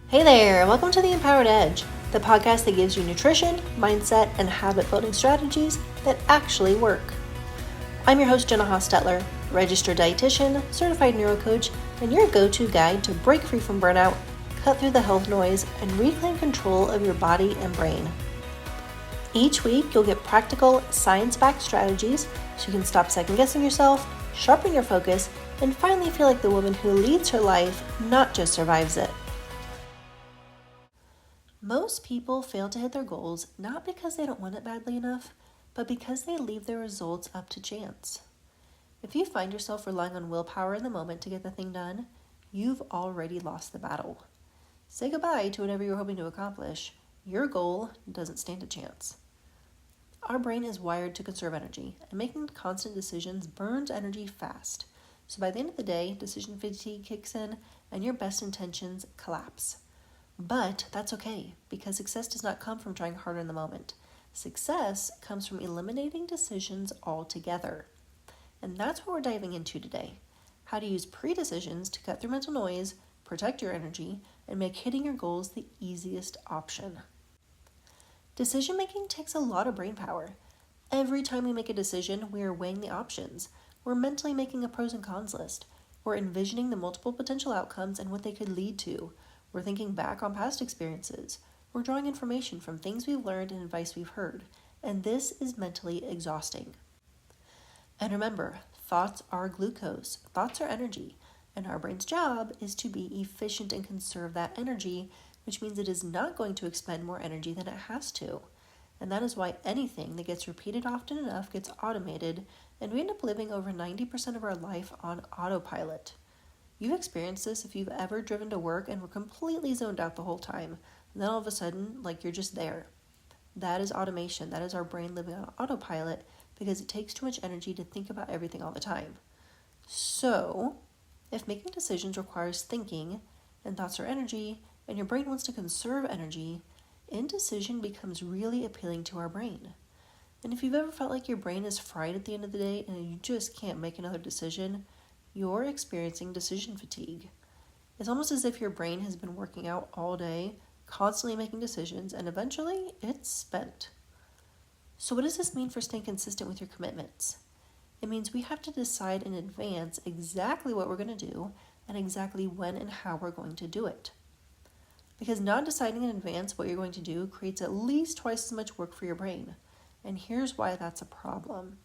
Hey there, welcome to The Empowered Edge, the podcast that gives you nutrition, mindset, and habit-building strategies that actually work. I'm your host, Jenna Hostetler, registered dietitian, certified neurocoach, and your go-to guide to break free from burnout, cut through the health noise, and reclaim control of your body and brain. Each week, you'll get practical, science-backed strategies so you can stop second-guessing yourself, sharpen your focus, and finally feel like the woman who leads her life, not just survives it. Most people fail to hit their goals not because they don't want it badly enough, but because they leave their results up to chance. If you find yourself relying on willpower in the moment to get the thing done, you've already lost the battle. Say goodbye to whatever you're hoping to accomplish. Your goal doesn't stand a chance. Our brain is wired to conserve energy, and making constant decisions burns energy fast. So by the end of the day, decision fatigue kicks in, and your best intentions collapse. But that's okay, because success does not come from trying harder in the moment. Success comes from eliminating decisions altogether. And that's what we're diving into today. How to use pre-decisions to cut through mental noise, protect your energy, and make hitting your goals the easiest option. Decision-making takes a lot of brain power. Every time we make a decision, we are weighing the options. We're mentally making a pros and cons list. We're envisioning the multiple potential outcomes and what they could lead to. We're thinking back on past experiences. We're drawing information from things we've learned and advice we've heard. And this is mentally exhausting. And remember, thoughts are glucose. Thoughts are energy. And our brain's job is to be efficient and conserve that energy, which means it is not going to expend more energy than it has to. And that is why anything that gets repeated often enough gets automated, and we end up living over 90% of our life on autopilot. You've experienced this if you've ever driven to work and were completely zoned out the whole time. And then all of a sudden, you're just there. That is automation. That is our brain living on autopilot because it takes too much energy to think about everything all the time. So, if making decisions requires thinking, and thoughts are energy, and your brain wants to conserve energy, indecision becomes really appealing to our brain. And if you've ever felt like your brain is fried at the end of the day and you just can't make another decision, you're experiencing decision fatigue. It's almost as if your brain has been working out all day, constantly making decisions, and eventually it's spent. So what does this mean for staying consistent with your commitments? It means we have to decide in advance exactly what we're going to do and exactly when and how we're going to do it. Because not deciding in advance what you're going to do creates at least twice as much work for your brain. And here's why that's a problem.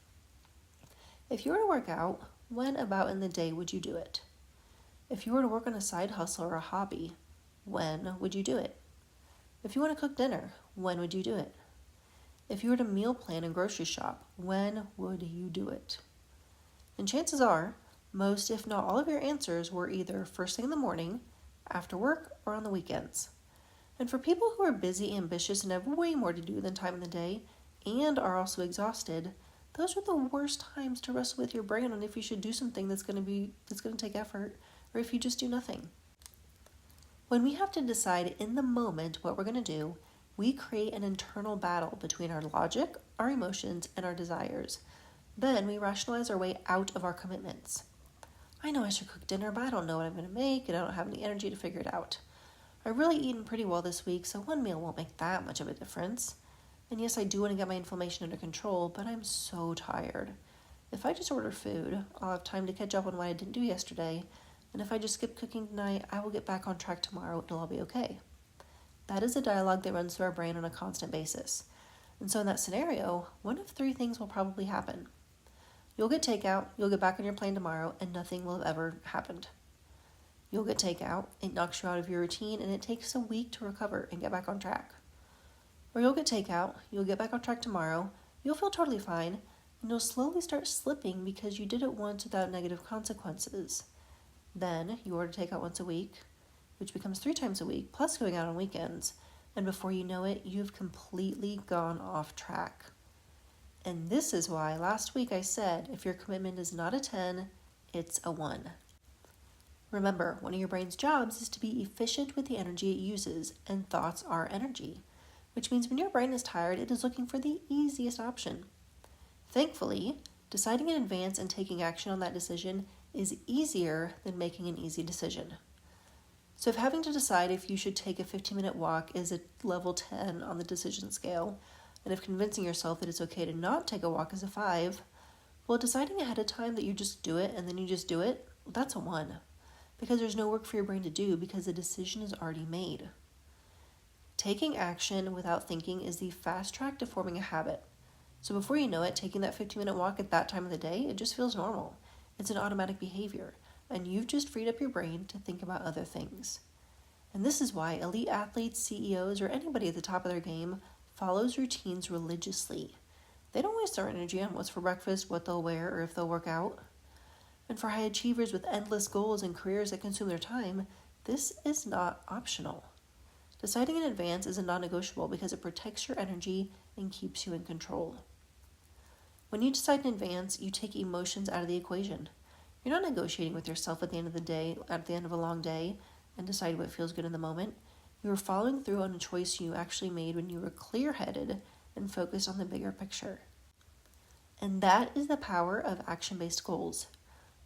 If you were to work out, when about in the day would you do it? If you were to work on a side hustle or a hobby, when would you do it? If you want to cook dinner, when would you do it? If you were to meal plan and grocery shop, when would you do it? And chances are, most if not all of your answers were either first thing in the morning, after work, or on the weekends. And for people who are busy, ambitious, and have way more to do than time in the day, and are also exhausted, those are the worst times to wrestle with your brain on if you should do something that's going to take effort, or if you just do nothing. When we have to decide in the moment what we're going to do, we create an internal battle between our logic, our emotions, and our desires. Then we rationalize our way out of our commitments. I know I should cook dinner, but I don't know what I'm going to make, and I don't have any energy to figure it out. I've really eaten pretty well this week, so one meal won't make that much of a difference. And yes, I do want to get my inflammation under control, but I'm so tired. If I just order food, I'll have time to catch up on what I didn't do yesterday, and if I just skip cooking tonight, I will get back on track tomorrow and it'll all be okay. That is a dialogue that runs through our brain on a constant basis. And so in that scenario, one of three things will probably happen. You'll get takeout, you'll get back on your plane tomorrow, and nothing will have ever happened. You'll get takeout, it knocks you out of your routine, and it takes a week to recover and get back on track. Or you'll get takeout, you'll get back on track tomorrow, you'll feel totally fine, and you'll slowly start slipping because you did it once without negative consequences. Then you order takeout once a week, which becomes 3 times a week, plus going out on weekends, and before you know it, you've completely gone off track. And this is why last week I said, if your commitment is not a 10, it's a 1. Remember, one of your brain's jobs is to be efficient with the energy it uses, and thoughts are energy. Which means when your brain is tired, it is looking for the easiest option. Thankfully, deciding in advance and taking action on that decision is easier than making an easy decision. So if having to decide if you should take a 15-minute walk is a level 10 on the decision scale, and if convincing yourself that it's okay to not take a walk is a 5, well, deciding ahead of time that you just do it and then you just do it, that's a 1. Because there's no work for your brain to do because the decision is already made. Taking action without thinking is the fast track to forming a habit. So before you know it, taking that 15-minute walk at that time of the day, it just feels normal. It's an automatic behavior, and you've just freed up your brain to think about other things. And this is why elite athletes, CEOs, or anybody at the top of their game follows routines religiously. They don't waste their energy on what's for breakfast, what they'll wear, or if they'll work out. And for high achievers with endless goals and careers that consume their time, this is not optional. Deciding in advance is a non-negotiable because it protects your energy and keeps you in control. When you decide in advance, you take emotions out of the equation. You're not negotiating with yourself at the end of the day, at the end of a long day, and decide what feels good in the moment. You are following through on a choice you actually made when you were clear-headed and focused on the bigger picture. And that is the power of action-based goals.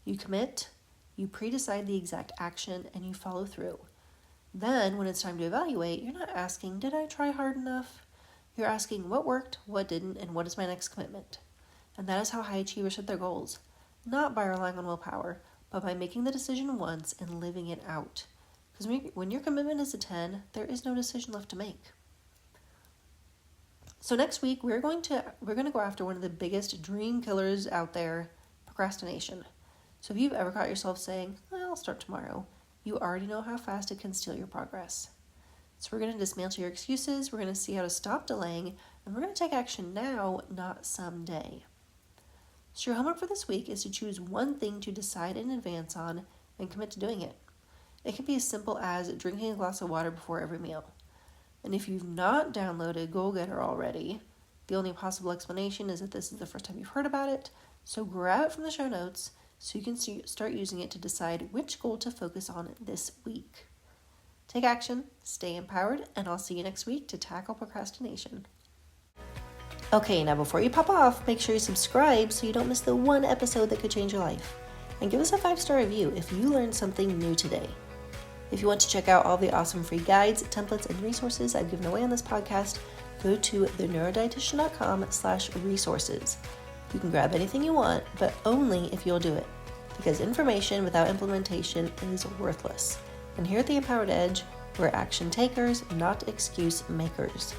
You commit, you pre-decide the exact action, and you follow through. Then, when it's time to evaluate, you're not asking, did I try hard enough? You're asking, what worked, what didn't, and what is my next commitment? And that is how high achievers set their goals. Not by relying on willpower, but by making the decision once and living it out. Because when your commitment is a 10, there is no decision left to make. So next week, we're going to go after one of the biggest dream killers out there, procrastination. So if you've ever caught yourself saying, I'll start tomorrow, you already know how fast it can steal your progress. So we're going to dismantle your excuses, we're going to see how to stop delaying, and we're going to take action now, not someday. So your homework for this week is to choose one thing to decide in advance on and commit to doing it. It can be as simple as drinking a glass of water before every meal. And if you've not downloaded Goal Getter already, the only possible explanation is that this is the first time you've heard about it, so grab it from the show notes so you can start using it to decide which goal to focus on this week. Take action, stay empowered, and I'll see you next week to tackle procrastination. Okay, now before you pop off, make sure you subscribe so you don't miss the one episode that could change your life. And give us a 5-star review if you learned something new today. If you want to check out all the awesome free guides, templates, and resources I've given away on this podcast, go to theneurodietitian.com/resources. You can grab anything you want, but only if you'll do it. Because information without implementation is worthless. And here at The Empowered Edge, we're action takers, not excuse makers.